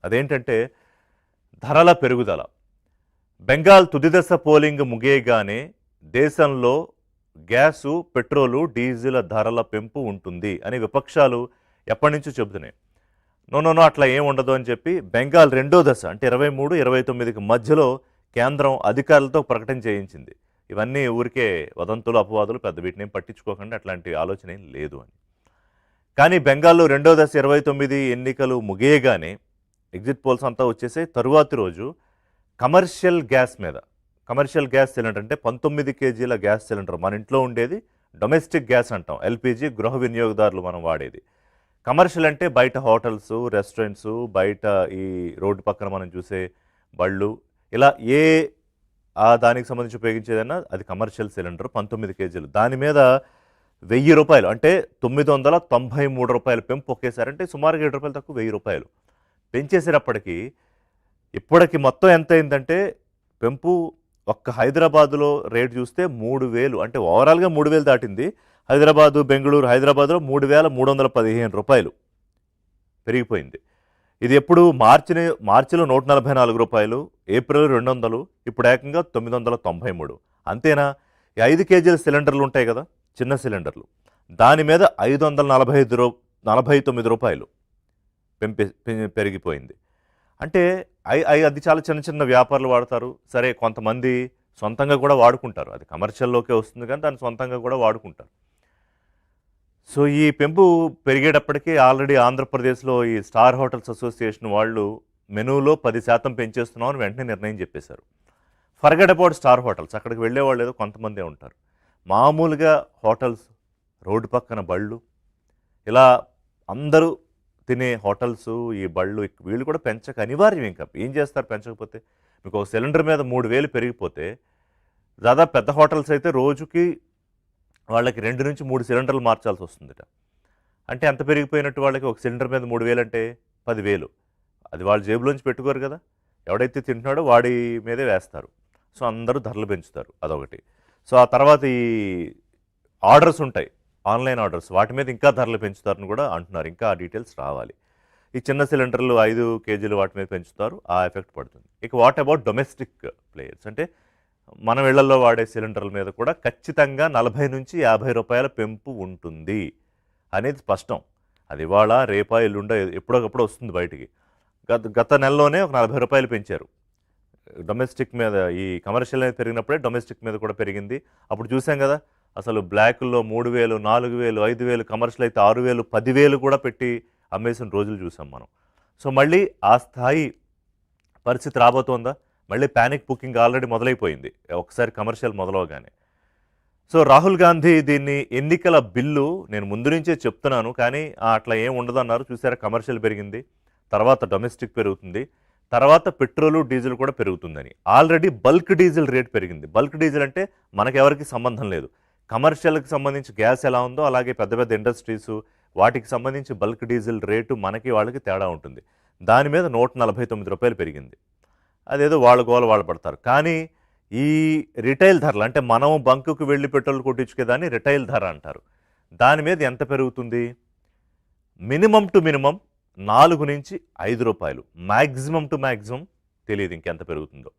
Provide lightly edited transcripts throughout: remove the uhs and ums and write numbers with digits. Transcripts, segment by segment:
అదేంటంటే ధరల పెరుగుదల. బెంగాల్ తుది దశ పోలింగ్ ముగియగానే దేశంలో గ్యాసు, పెట్రోలు, డీజిల్ ధరల పెంపు ఉంటుంది అని విపక్షాలు ఎప్పటినుంచో చెబుతున్నాయి. నో నో నో అట్లా ఏం ఉండదు అని చెప్పి బెంగాల్ రెండో దశ అంటే 23, 29కి మధ్యలో కేంద్రం అధికారులతో ప్రకటన చేయించింది. ఇవన్నీ ఊరికే వదంతులు, అపవాదులు, పెద్ద వీటిని పట్టించుకోకండి, అట్లాంటి ఆలోచన ఏం లేదు అని. కానీ బెంగాల్లో రెండో దశ 29 ఎన్నికలు ముగియగానే ఎగ్జిట్ పోల్స్ అంతా వచ్చేసాయి. తరువాతి రోజు కమర్షియల్ గ్యాస్ మీద, కమర్షియల్ గ్యాస్ సిలిండర్ అంటే 19 కేజీల గ్యాస్ సిలిండర్, మన ఇంట్లో ఉండేది డొమెస్టిక్ గ్యాస్ అంటాం, ఎల్పిజి, గృహ వినియోగదారులు మనం వాడేది. కమర్షియల్ అంటే బయట హోటల్స్, రెస్టారెంట్స్, బయట ఈ రోడ్డు పక్కన మనం చూసే బళ్ళు, ఇలా ఏ దానికి సంబంధించి ఉపయోగించేదన్నా అది కమర్షియల్ సిలిండర్ 19 కేజీలు. దాని మీద ₹1000 అంటే ₹993 పెంపు ఒకేసారి, అంటే సుమారుగా ₹7 తక్కువ ₹1000 పెంచేసేటప్పటికీ ఇప్పటికి మొత్తం ఎంత అయిందంటే పెంపు ఒక్క హైదరాబాదులో రేటు చూస్తే 3000, అంటే ఓవరాల్గా 3000 దాటింది. హైదరాబాదు, బెంగళూరు, హైదరాబాద్లో ₹3315 పెరిగిపోయింది. ఇది ఎప్పుడు మార్చిలో ₹144, ఏప్రిల్ 200, ఇప్పుడు ఏకంగా 993. అంతేనా? ఈ 5 కేజీల సిలిండర్లు ఉంటాయి కదా, చిన్న సిలిండర్లు, దాని మీద ₹549 పెరిగిపోయింది. అంటే అది చాలా చిన్న చిన్న వ్యాపారులు వాడతారు. సరే, కొంతమంది సొంతంగా కూడా వాడుకుంటారు, అది కమర్షియల్లోకే వస్తుంది కానీ దాన్ని సొంతంగా కూడా వాడుకుంటారు. సో ఈ పెంపు పెరిగేటప్పటికీ ఆల్రెడీ ఆంధ్రప్రదేశ్లో ఈ స్టార్ హోటల్స్ అసోసియేషన్ వాళ్ళు మెనూలో 10% పెంచేస్తున్నామని వెంటనే నిర్ణయం చెప్పేశారు. ఫర్గెట్ అబౌట్ స్టార్ హోటల్స్, అక్కడికి వెళ్ళేవాళ్ళు ఏదో కొంతమందే ఉంటారు. మామూలుగా హోటల్స్, రోడ్డు పక్కన బళ్ళు, ఇలా అందరూ తినే హోటల్స్, ఈ బళ్ళు, వీళ్ళు కూడా పెంచక అనివార్యం. ఇంకా ఏం చేస్తారు పెంచకపోతే? మీకు ఒక సిలిండర్ మీద 3000 పెరిగిపోతే దాదాపు పెద్ద హోటల్స్ అయితే రోజుకి వాళ్ళకి 2 నుంచి 3 సిలిండర్లు మార్చాల్సి వస్తుందిట. అంటే ఎంత పెరిగిపోయినట్టు వాళ్ళకి? ఒక సిలిండర్ మీద 3000 అంటే 10,000. అది వాళ్ళ జేబులోంచి పెట్టుకోరు కదా, ఎవడైతే తింటున్నాడో వాడి మీదే వేస్తారు. సో అందరూ ధరలు పెంచుతారు, అదొకటి. సో ఆ తర్వాత ఈ ఆర్డర్స్ ఉంటాయి, ఆన్లైన్ ఆర్డర్స్, వాటి మీద ఇంకా ధరలు పెంచుతారని కూడా అంటున్నారు. ఇంకా ఆ డీటెయిల్స్ రావాలి. ఈ చిన్న సిలిండర్లు 5 కేజీలు వాటి మీద పెంచుతారు, ఆ ఎఫెక్ట్ పడుతుంది. ఇక వాట్ అబౌట్ డొమెస్టిక్ ప్లేయర్స్, అంటే మన ఇళ్లలో వాడే సిలిండర్ల మీద కూడా ఖచ్చితంగా ₹40 నుంచి ₹50 పెంపు ఉంటుంది అనేది స్పష్టం. అది ఇవాళ, రేపా, ఎల్లుండ, ఎప్పుడొకప్పుడు వస్తుంది బయటికి. గత నెలలోనే ఒక ₹40 పెంచారు డొమెస్టిక్ మీద. ఈ కమర్షియల్ అనేది పెరిగినప్పుడే డొమెస్టిక్ మీద కూడా పెరిగింది. అప్పుడు చూసాం కదా, అసలు బ్లాకుల్లో 3000, 4000, 5000, కమర్షియల్ అయితే 6000, 10,000 కూడా పెట్టి అమ్మేసిన రోజులు చూసాం మనం. సో మళ్ళీ ఆ స్థాయి పరిస్థితి రాబోతోందా? మళ్ళీ ప్యానిక్ బుకింగ్ ఆల్రెడీ మొదలైపోయింది ఒకసారి కమర్షియల్ మొదలవగానే. సో రాహుల్ గాంధీ దీన్ని ఎన్నికల బిల్లు, నేను ముందు నుంచే చెప్తున్నాను కానీ అట్లా ఏం ఉండదన్నారు. చూసారా, కమర్షియల్ పెరిగింది, తర్వాత డొమెస్టిక్ పెరుగుతుంది, తర్వాత పెట్రోలు, డీజిల్ కూడా పెరుగుతుందని. ఆల్రెడీ బల్క్ డీజిల్ రేట్ పెరిగింది. బల్క్ డీజిల్ అంటే మనకెవరికి సంబంధం లేదు. కమర్షియల్కి సంబంధించి గ్యాస్ ఎలా ఉందో అలాగే పెద్ద పెద్ద ఇండస్ట్రీసు, వాటికి సంబంధించి బల్క్ డీజిల్ రేటు మనకి వాళ్ళకి తేడా ఉంటుంది. దాని మీద ₹149 పెరిగింది. అదేదో వాళ్ళ గోల వాళ్ళు పడతారు. కానీ ఈ రిటైల్ ధరలు, అంటే మనం బంకుకు వెళ్ళి పెట్రోల్ కొట్టించుకేదాన్ని రిటైల్ ధర అంటారు. దాని మీద ఎంత పెరుగుతుంది? మినిమం టు మినిమం ₹4 నుంచి ₹5, మ్యాక్సిమం టు మ్యాక్సిమం తెలియదు ఇంకెంత పెరుగుతుందో.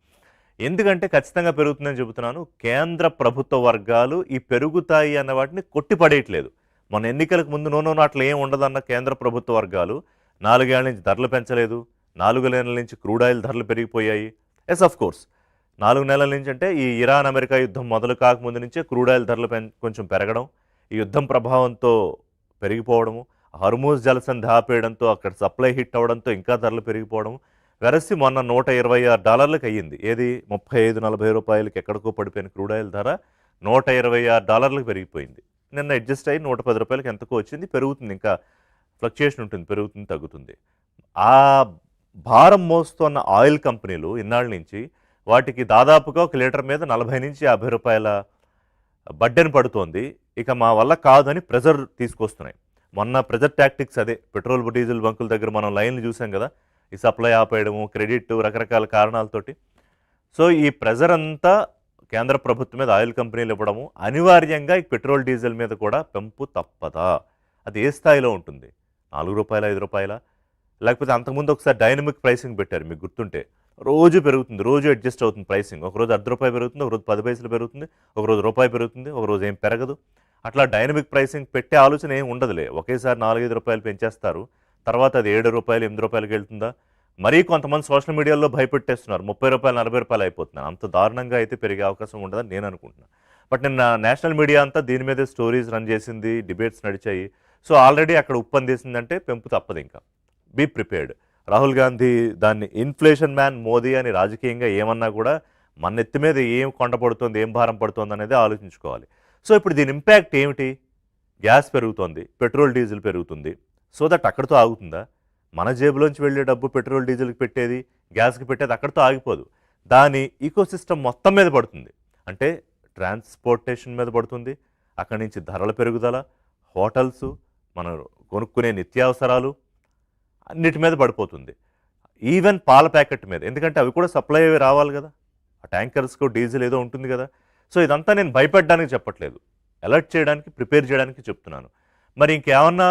ఎందుకంటే ఖచ్చితంగా పెరుగుతుందని చెబుతున్నాను. కేంద్ర ప్రభుత్వ వర్గాలు ఈ పెరుగుతాయి అన్న వాటిని కొట్టిపడేయట్లేదు. మన ఎన్నికలకు ముందు నో అట్లా ఏం ఉండదన్న కేంద్ర ప్రభుత్వ వర్గాలు 4 ఏళ్ల నుంచి ధరలు పెంచలేదు. 4 నెలల నుంచి క్రూడ్ ఆయిల్ ధరలు పెరిగిపోయాయి. ఎస్ ఆఫ్ కోర్స్ 4 నెలల నుంచి అంటే ఈ ఇరాన్ అమెరికా యుద్ధం మొదలు కాకముందు నుంచే క్రూడ్ ఆయిల్ ధరలు కొంచెం పెరగడం, ఈ యుద్ధం ప్రభావంతో పెరిగిపోవడము, హర్మూజ్ జలసంధి ఆపేయడంతో అక్కడ సప్లై హిట్ అవ్వడంతో ఇంకా ధరలు పెరిగిపోవడం. వెరసి మొన్న $126 అయ్యింది. ఏది ₹35-40 ఎక్కడికో పడిపోయిన క్రూడ్ ఆయిల్ ధర $126 పెరిగిపోయింది. నిన్న అడ్జస్ట్ అయ్యి $110 ఎంతకో వచ్చింది. పెరుగుతుంది, ఇంకా ఫ్లక్చుయేషన్ ఉంటుంది, పెరుగుతుంది, తగ్గుతుంది. ఆ భారం మోస్తున్న ఆయిల్ కంపెనీలు ఇన్నాళ్ళ నుంచి వాటికి దాదాపుగా ఒక లీటర్ మీద ₹40 నుంచి ₹50 బడ్డెన్ పడుతోంది. ఇక మా వల్ల కాదని ప్రెజర్ తీసుకొస్తున్నాయి. మొన్న ప్రెజర్ టాక్టిక్స్ అదే, పెట్రోల్ డీజిల్ బంకుల దగ్గర మనం లైన్లు చూసాం కదా, ఈ సప్లై ఆపేయడము, క్రెడిట్, రకరకాల కారణాలతోటి. సో ఈ ప్రెజర్ అంతా కేంద్ర ప్రభుత్వం మీద ఆయిల్ కంపెనీలు ఇవ్వడము, అనివార్యంగా ఈ పెట్రోల్ డీజిల్ మీద కూడా పెంపు తప్పదా? అది ఏ స్థాయిలో ఉంటుంది? ₹4, ₹5? లేకపోతే అంతకుముందు ఒకసారి డైనమిక్ ప్రైసింగ్ పెట్టారు మీకు గుర్తుంటే. రోజు పెరుగుతుంది, రోజు అడ్జస్ట్ అవుతుంది ప్రైసింగ్. ఒకరోజు రూ. 1 పెరుగుతుంది, ఒకరోజు 10 పైసలు పెరుగుతుంది, ఒకరోజు రూపాయి పెరుగుతుంది, ఒకరోజు ఏం పెరగదు. అట్లా డైనమిక్ ప్రైసింగ్ పెట్టే ఆలోచన ఏం ఉండదులే. ఒకేసారి రూ. 4-5 పెంచేస్తారు, తర్వాత అది రూ. 7 8 వెళ్తుందా? మరీ కొంతమంది సోషల్ మీడియాలో భయపెట్టేస్తున్నారు, రూ. 30 40 అయిపోతున్నారు. అంత దారుణంగా అయితే పెరిగే అవకాశం ఉండదని నేను అనుకుంటున్నాను. బట్ నిన్న నేషనల్ మీడియా అంతా దీని మీదే స్టోరీస్ రన్ చేసింది, డిబేట్స్ నడిచాయి. సో ఆల్రెడీ అక్కడ ఉప్పందేసిందంటే పెంపు తప్పదు. ఇంకా బీ ప్రిపేర్డ్. రాహుల్ గాంధీ దాన్ని ఇన్ఫ్లేషన్ మ్యాన్ మోదీ అని రాజకీయంగా ఏమన్నా కూడా మన నెత్తి మీద ఏం కొండ పడుతుంది, ఏం భారం పడుతుంది అనేది ఆలోచించుకోవాలి. సో ఇప్పుడు దీని ఇంపాక్ట్ ఏమిటి? గ్యాస్ పెరుగుతోంది, పెట్రోల్ డీజిల్ పెరుగుతుంది. సో దట్ అక్కడితో ఆగుతుందా? మన జేబులోంచి వెళ్ళే డబ్బు పెట్రోల్ డీజిల్కి పెట్టేది, గ్యాస్కి పెట్టేది అక్కడితో ఆగిపోదు. దాని ఈకోసిస్టమ్ మొత్తం మీద పడుతుంది. అంటే ట్రాన్స్పోర్టేషన్ మీద పడుతుంది, అక్కడి నుంచి ధరల పెరుగుదల, హోటల్స్, మనం కొనుక్కునే నిత్యావసరాలు అన్నిటి మీద పడిపోతుంది. ఈవెన్ పాల ప్యాకెట్ మీద, ఎందుకంటే అవి కూడా సప్లై అవి రావాలి కదా, ఆ ట్యాంకర్స్కు డీజిల్ ఏదో ఉంటుంది కదా. సో ఇదంతా నేను భయపెట్టడానికి చెప్పట్లేదు, అలర్ట్ చేయడానికి, ప్రిపేర్ చేయడానికి చెప్తున్నాను. మరి ఇంకేమన్నా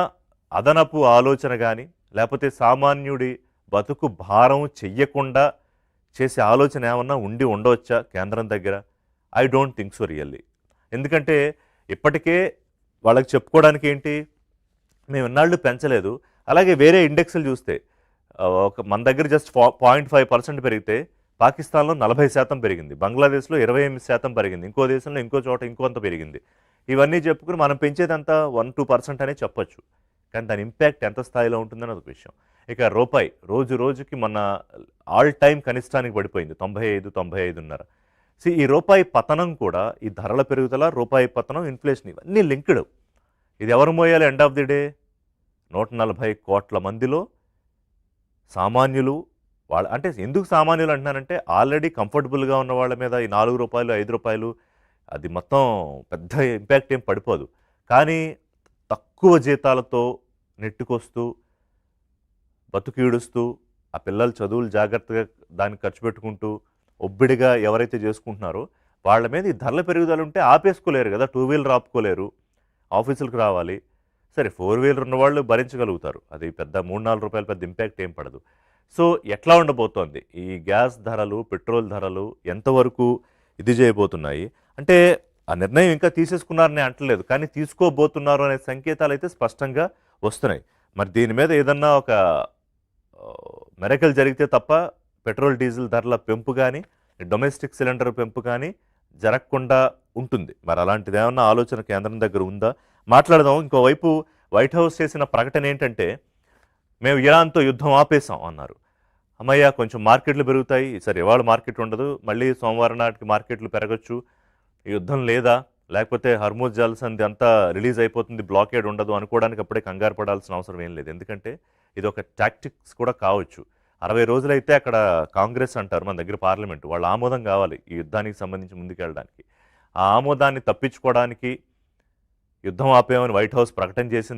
అదనపు ఆలోచన కానీ, లేకపోతే సామాన్యుడి బతుకు భారం చెయ్యకుండా చేసే ఆలోచన ఏమన్నా ఉండవచ్చా కేంద్రం దగ్గర? I don't think so really. ఎందుకంటే ఇప్పటికే వాళ్ళకి చెప్పుకోవడానికి ఏంటి, మేము ఇన్నాళ్ళు పెంచలేదు. అలాగే వేరే ఇండెక్స్లు చూస్తే మన దగ్గర జస్ట్ 0.5% పెరిగితే పాకిస్తాన్లో 40% పెరిగింది, బంగ్లాదేశ్లో 28% పెరిగింది, ఇంకో దేశంలో ఇంకో చోట ఇంకొంత పెరిగింది. ఇవన్నీ చెప్పుకుని మనం పెంచేదంతా 1-2% అనే చెప్పొచ్చు. కానీ దాని ఇంపాక్ట్ ఎంత స్థాయిలో ఉంటుందని ఒక విషయం. ఇక రూపాయి రోజు రోజుకి మన ఆల్ టైమ్ కనిష్టానికి పడిపోయింది, 95-95.5. ఈ రూపాయి పతనం కూడా, ఈ ధరల పెరుగుదల, రూపాయి పతనం, ఇన్ఫ్లేషన్ ఇవన్నీ లింక్డ్. ఇది ఎవరు మోయాలి ఎండ్ ఆఫ్ ది డే? 140 కోట్ల మందిలో సామాన్యులు. అంటే ఎందుకు సామాన్యులు అంటున్నానంటే, ఆల్రెడీ కంఫర్టబుల్గా ఉన్న వాళ్ళ మీద ఈ రూ. 4 5 అది మొత్తం పెద్ద ఇంపాక్ట్ ఏం పడిపోదు. కానీ తక్కువ జీతాలతో నెట్టుకొస్తూ బతుకీడుస్తూ, ఆ పిల్లల చదువులు జాగ్రత్తగా దానికి ఖర్చు పెట్టుకుంటూ ఒబ్బిడిగా ఎవరైతే చేసుకుంటున్నారో వాళ్ళ మీద ఈ ధరల పెరుగుదల ఉంటే ఆపేసుకోలేరు కదా. 2 వీలర్ ఆపుకోలేరు, ఆఫీసులకు రావాలి. సరే 4 వీలర్ ఉన్నవాళ్ళు భరించగలుగుతారు, అది పెద్ద రూ. 3-4 పెద్ద ఇంపాక్ట్ ఏం పడదు. సో ఎట్లా ఉండబోతోంది ఈ గ్యాస్ ధరలు, పెట్రోల్ ధరలు ఎంతవరకు ఇది చేయబోతున్నాయి? అంటే ఆ నిర్ణయం ఇంకా తీసేసుకున్నారని అంటలేదు, కానీ తీసుకోబోతున్నారు అనే సంకేతాలు అయితే స్పష్టంగా వస్తున్నాయి. మరి దీని మీద ఏదన్నా ఒక మెరకల్ జరిగితే తప్ప పెట్రోల్ డీజిల్ ధరల పెంపు కానీ, డొమెస్టిక్ సిలిండర్ పెంపు కానీ జరగకుండా ఉంటుంది. మరి అలాంటిది ఏమన్నా ఆలోచన కేంద్రం దగ్గర ఉందా? మాట్లాడదాం. ఇంకోవైపు వైట్ హౌస్ చేసిన ప్రకటన ఏంటంటే, మేము ఇరాన్తో యుద్ధం ఆపేసాం అన్నారు. అమ్మయ్య, కొంచెం మార్కెట్లు పెరుగుతాయి, సరే ఇవాళ మార్కెట్ ఉండదు, మళ్ళీ సోమవారం నాటికి మార్కెట్లు పెరగచ్చు, యుద్ధం లేదా, లేకపోతే హర్మూజ్ జలసంధి అంతా రిలీజ్ అయిపోతుంది, బ్లాకేడ్ ఉండదు అనుకోవడానికి అప్పుడే కంగారు పడాల్సిన అవసరం ఏం లేదు. ఎందుకంటే ఇది ఒక టాక్టిక్స్ కూడా కావచ్చు. 60 రోజులైతే అక్కడ కాంగ్రెస్ అంటారు, మన దగ్గర పార్లమెంట్, వాళ్ళ ఆమోదం కావాలి ఈ యుద్ధానికి సంబంధించి ముందుకెళ్ళడానికి. ఆ ఆమోదాన్ని తప్పించుకోవడానికి యుద్ధం ఆపేమని వైట్ హౌస్ ప్రకటన చేసింది.